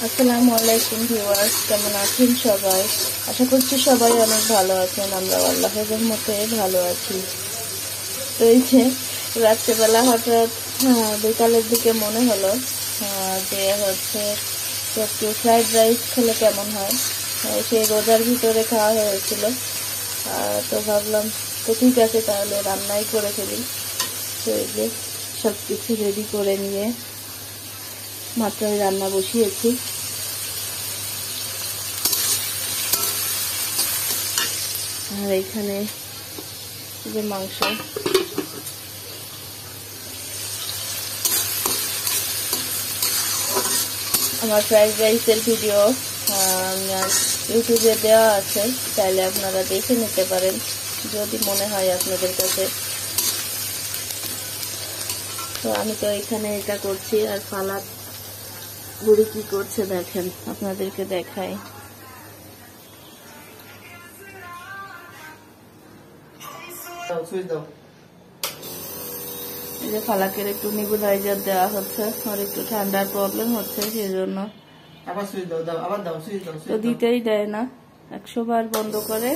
আসসালামু আলাইকুম ভিউয়ার্স, কেমন আছেন সবাই? আশা করছি সবাই অনেক ভালো আছেন। আমরা আল্লাহর রহমতে ভালো আছি। তো এই যে রাত্রেবেলা হঠাৎ বিকালের দিকে মনে হলো যে হচ্ছে একটু ফ্রাইড রাইস খেলে কেমন হয়। সেই রোজার ভিতরে খাওয়া হয়েছিল, তো ভাবলাম তো ঠিক আছে তাহলে রান্নাই করে ফেলি। তো এই যে সব কিছু রেডি করে নিয়ে মাত্রই রান্না বসিয়েছি। আর এখানে যে মাংস, আমার ফ্রাইড রাইসের ভিডিও ইউটিউবে দেওয়া আছে, চাইলে আপনারা দেখে নিতে পারেন যদি মনে হয় আপনাদের কাছে। তো আমি তো এখানে এটা করছি, আর ফালাক বুড়ি কি করছে দেখেন, আপনাদেরকে দেখাই। এই যে ফালাকের একটু নেবুলাইজার দেওয়া হচ্ছে, আর একটু ঠান্ডার প্রবলেম হচ্ছে, সেজন্য তো দিতেই দেয় না, 100 বার বন্ধ করে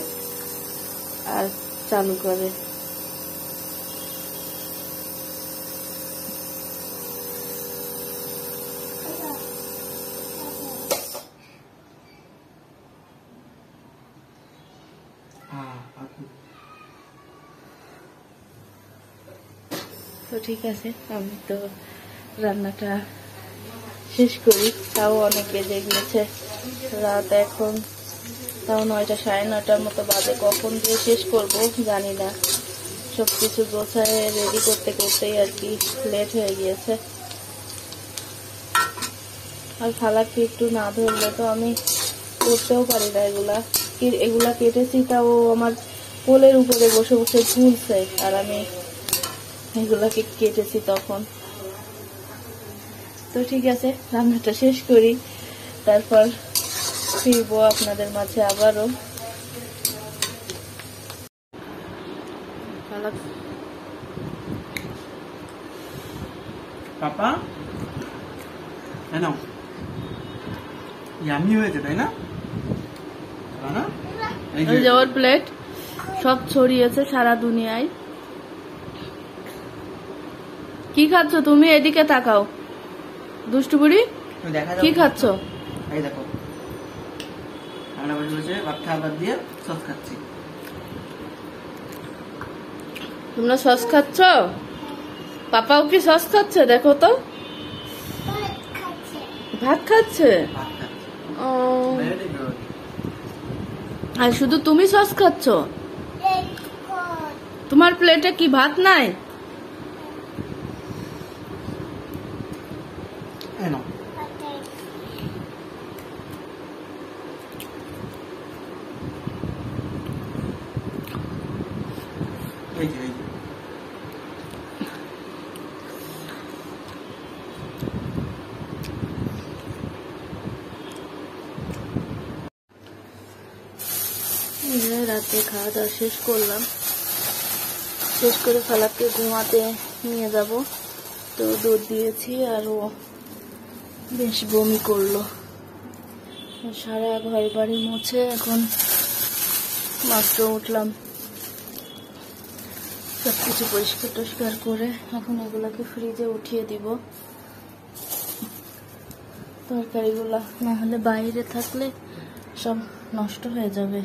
আর চালু করে। তো ঠিক আছে, আমি তো রান্নাটা শেষ করি। তাও অনেক বেজে গিয়েছে রাত, এখন তাও 9টা 9:30 মতো বাজে। কখন দিয়ে শেষ করব জানি না, সবকিছু গোছায় রেডি করতে করতেই আর কি লেট হয়ে গিয়েছে। আর ফালাককে একটু না ধরলে তো আমি করতেও পারি না। এগুলা কেটেছি, তাও আমার কোলের উপরে বসে বসে ঝুলছে, আর আমি এগুলাকে কেটেছি তখন। তো ঠিক আছে, রান্নাটা শেষ করি, তারপর ফিরবো আপনাদের মাঝে আবারও। পাপা নাও, ইয়ামি হয়েছে তাই না? এই যে ওর প্লেট সব ছড়িয়েছে সারা দুনিয়ায়। কি খাচ্ছ তুমি? এদিকে তাকাও দুষ্টু বুড়ি, কি খাচ্ছ? এই দেখো, আমরা বসে বসে ভাত খাবার দিয়ে সস খাচ্ছি। তোমরা সস খাচ্ছ? পাপাও কি সস খাচ্ছে? দেখো তো, ভাত খাচ্ছে। আর শুধু তুমি সস খাচ্ছ? তোমার প্লেটে কি ভাত নাই? রাতে খাওয়া দাওয়া শেষ করলাম, শেষ করে ফালাককে ঘুমাতে নিয়ে যাব। তো দুধ দিয়েছি, আর ও বেশ বমি করলো। সারা ঘর বাড়ি মুছে এখন মাত্র উঠলাম, সবকিছু পরিষ্কার টরিষ্কার করে এখন এগুলাকে ফ্রিজে উঠিয়ে দিব। তরকারিগুলা না হলে বাইরে থাকলে সব নষ্ট হয়ে যাবে।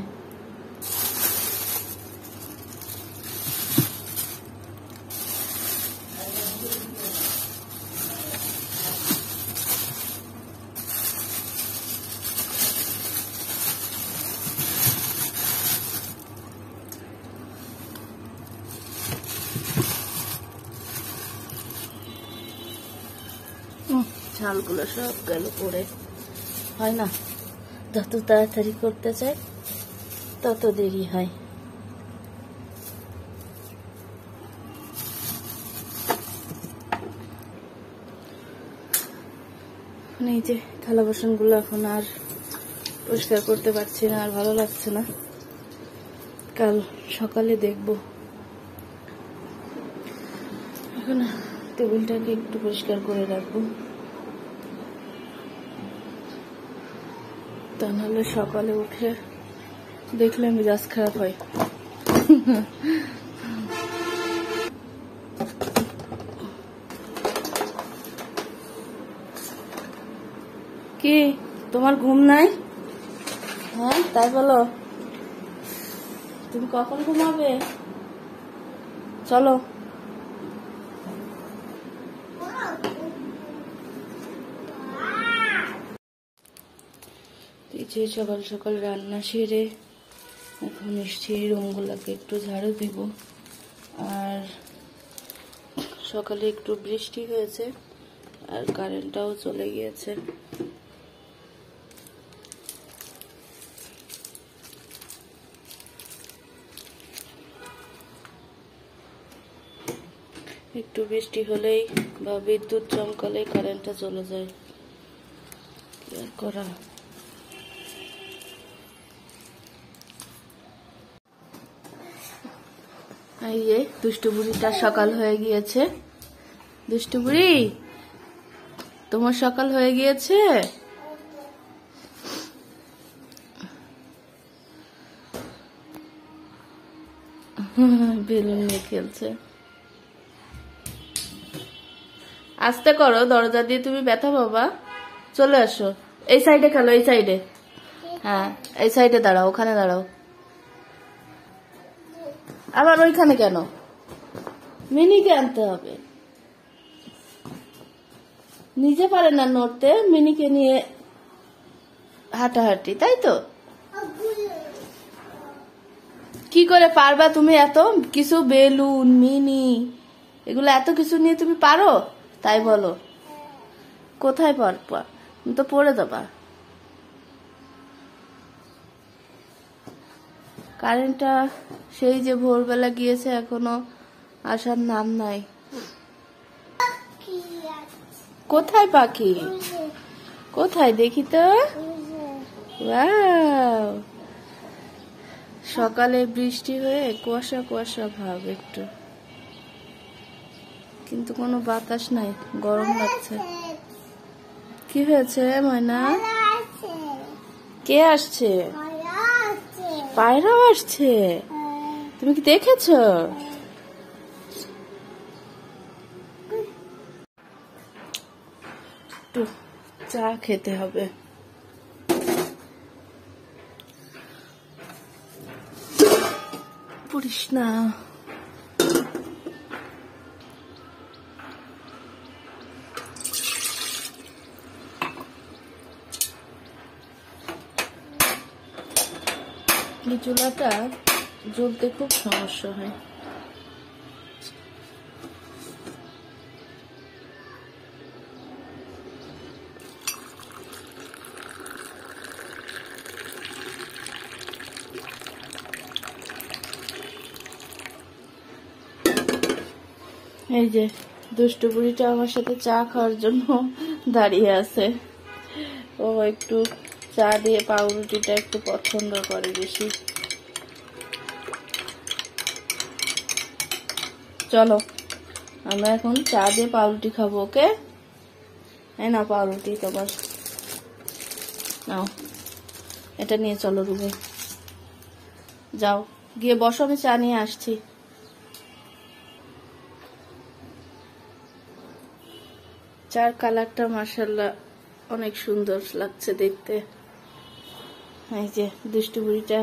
ঝালগুলো সব গেল পড়ে, হয় না, যত তাড়াতাড়ি করতে চাই তত দেরি হয়। এই যে থালা বাসনগুলো এখন আর পরিষ্কার করতে পারছি না, আর ভালো লাগছে না, কাল সকালে দেখব। এখন টেবিলটাকে একটু পরিষ্কার করে রাখবো। তা নাহলে সকালে উঠে দেখলে মেজাজ খারাপ হয়। কি তোমার ঘুম নাই? হ্যাঁ তাই বলো। তুমি কখন ঘুমাবে? চলো। এই যে সকাল সকাল রান্না সেরে এখন এসছি রুমগুলোকে একটু ঝাড়ু দিব। আর সকালে একটু বৃষ্টি হয়েছে আর কারেন্টটাও চলে গিয়েছে। একটু বৃষ্টি হলেই বা বিদ্যুৎ চমকালেই কারেন্টটা চলে যায়, কি আর করা। এই যে দুষ্টু বুড়িটা সকাল হয়ে গিয়েছে। দুষ্টু বুড়ি, তোমার সকাল হয়ে গিয়েছে? বেলুন নিয়ে খেলছে। আস্তে করো, দরজা দিয়ে তুমি ব্যথা পাবা। চলে আসো, এই সাইডে খেলো, এই সাইডে। হ্যাঁ এই সাইডে দাঁড়াও, ওখানে দাঁড়াও। আবার ওইখানে কেন? মিনিকে আনতে হবে। নিজে পারে না নড়তে, মিনিকে নিয়ে হাঁটাহাঁটি, তাই তো? কি করে পারবা তুমি? এত কিছু বেলুন, মিনি, এগুলো এত কিছু নিয়ে তুমি পারো? তাই বলো। কোথায় পারবা? তুমি তো পড়ে যাবা। কারেন্টটা সেই যে ভোরবেলা গিয়েছে, এখনো আসার নাম নাই। কোথায় পাখি? কোথায় দেখি তো। ওয়াও, সকালে বৃষ্টি হয়ে কুয়াশা কুয়াশা ভাব একটু, কিন্তু কোনো বাতাস নাই, গরম লাগছে। কি হয়েছে ময়না? কে আসছে? পায়রাও আসছে। তুমি কি দেখেছো? একটু চা খেতে হবে। পড়িস না। এই চুলাটা জ্বলতে খুব সমস্যা হয়। এই যে দুষ্টু বুড়িটা আমার সাথে চা খাওয়ার জন্য দাঁড়িয়ে আছে। ও একটু চা দিয়ে পাউরুটিটা একটু পছন্দ করে বেশি। চলো আমরা এখন চা দিয়ে পাউরুটি খাবো। ওকে, এই না পাউরুটি তোমার, নাও এটা নিয়ে চলো রুমে। যাও গিয়ে বসো, আমি চা নিয়ে আসছি। চার কালারটা মাশাআল্লাহ অনেক সুন্দর লাগছে দেখতে। এই যে দুষ্টু বুড়িটা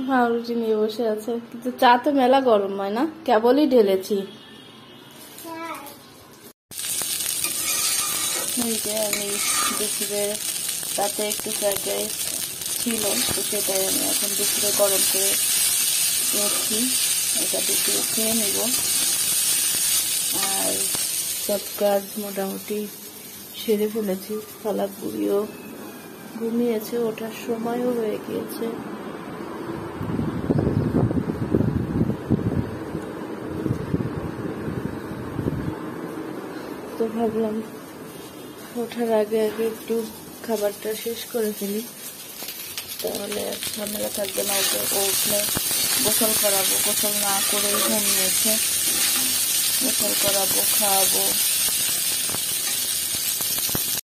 পাউরুটি নিয়ে বসে আছে, কিন্তু চা তো মেলা গরম হয় না, কেবলই ঢেলেছি। এই যে আমি দুপুরে তাতে একটু ফ্রাইড রাইস ছিল, তো সেটাই আমি এখন দুপুরে গরম করে রেখেছি। এটা দুপুরে খেয়ে নেব। আর সব কাজ মোটামুটি সেরে ফেলেছি। সালাদ বুড়িও ঘুমিয়েছে, ওঠার সময়ও হয়ে গিয়েছে। তো ভাবলাম ওঠার আগে আগে একটু খাবারটা শেষ করে ফেলি, তাহলে ঝামেলা থাকবে না। ওকে উঠলে গোসল করাবো, গোসল না করেই ঘুমিয়েছে। গোসল করাবো, খাওয়াবো,